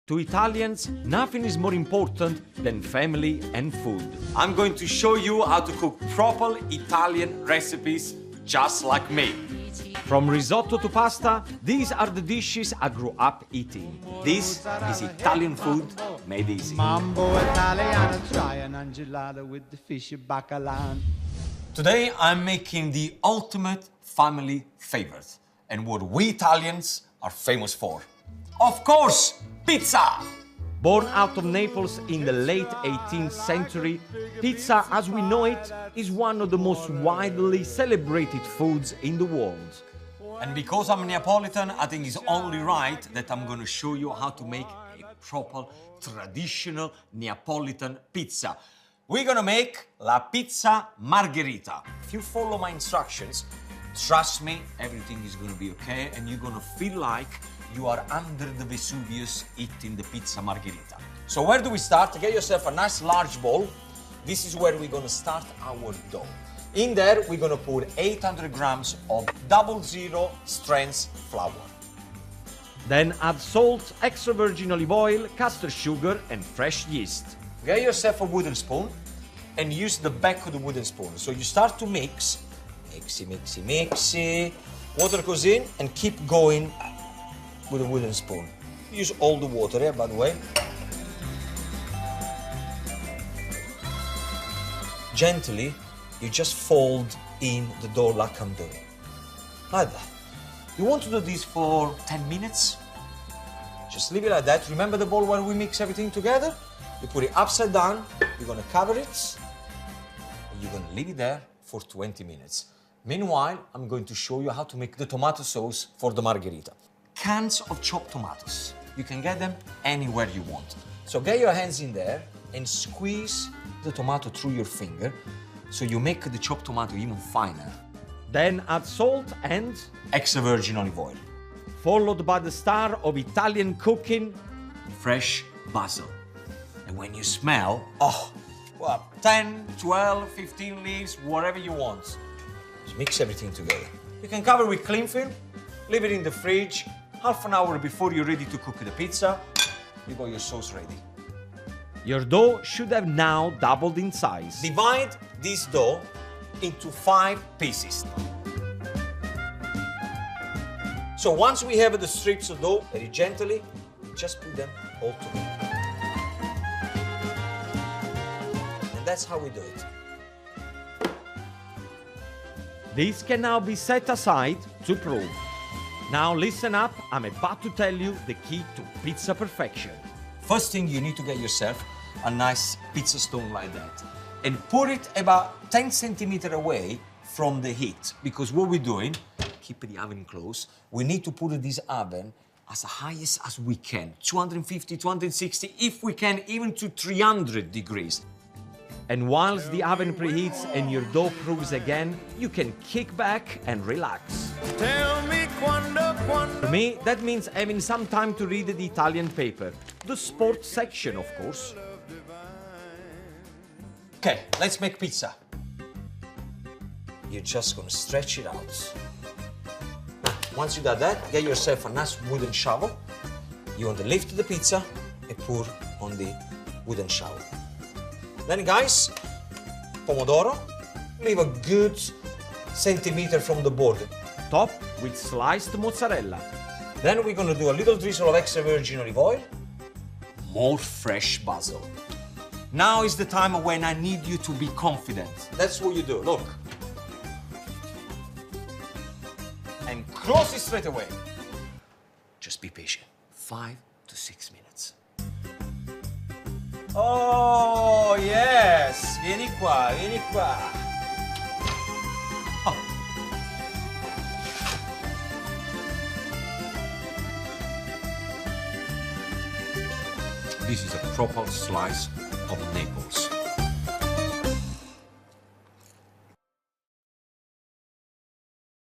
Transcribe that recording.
To Italians, nothing is more important than family and food. I'm going to show you how to cook proper Italian recipes just like me. From risotto to pasta, these are the dishes I grew up eating. This is Italian food made easy. Mambo Italiano, try an angelada with the fish bacala. Today I'm making the ultimate family favorite and what we Italians are famous for. Of course, pizza! Born out of Naples in the late 18th century, pizza as we know it is one of the most widely celebrated foods in the world. And because I'm Neapolitan, I think it's only right that I'm going to show you how to make a proper traditional Neapolitan pizza. We're going to make la pizza margherita. If you follow my instructions, trust me, everything is going to be okay and you're going to feel like you are under the Vesuvius eating the pizza margherita. So where do we start? Get yourself a nice large bowl. This is where we're going to start our dough. In there, we're going to put 800 grams of 00 strength flour. Then add salt, extra virgin olive oil, castor sugar and fresh yeast. Get yourself a wooden spoon and use the back of the wooden spoon. So you start to mix, mixy. Water goes in and keep going with a wooden spoon. Use all the water here, by the way. Gently, you just fold in the dough like I'm doing. Like that. You want to do this for 10 minutes? Just leave it like that. Remember the bowl where we mix everything together? You put it upside down, you're gonna cover it, and you're gonna leave it there for 20 minutes. Meanwhile, I'm going to show you how to make the tomato sauce for the margherita. Cans of chopped tomatoes. You can get them anywhere you want. So get your hands in there and squeeze the tomato through your finger so you make the chopped tomato even finer. Then add salt and extra virgin olive oil. Followed by the star of Italian cooking, fresh basil. And when you smell, oh, well, 10, 12, 15 leaves, whatever you want. Just mix everything together. You can cover with cling film, leave it in the fridge. Half an hour before you're ready to cook the pizza, you got your sauce ready. Your dough should have now doubled in size. Divide this dough into 5 pieces. So once we have the strips of dough, very gently, just put them all together. And that's how we do it. These can now be set aside to prove. Now listen up, I'm about to tell you the key to pizza perfection. First thing, you need to get yourself a nice pizza stone like that and put it about 10 centimeters away from the heat, because what we're doing, keep the oven close, we need to put this oven as highest as we can, 250, 260, if we can, even to 300 degrees. And whilst the oven preheats and your dough proves again, you can kick back and relax. Tell me quando. For me, that means having some time to read the Italian paper. The sports section, of course. Okay, let's make pizza. You're just gonna stretch it out. Once you got that, get yourself a nice wooden shovel. You want to lift the pizza and pour on the wooden shovel. Then guys, pomodoro, leave a good centimeter from the border. Top with sliced mozzarella. Then we're gonna do a little drizzle of extra virgin olive oil. More fresh basil. Now is the time when I need you to be confident. That's what you do, look. And close it straight away. Just be patient, 5 to 6 minutes. Oh, yes! Vieni qua, vieni qua. Oh. This is a proper slice of Naples.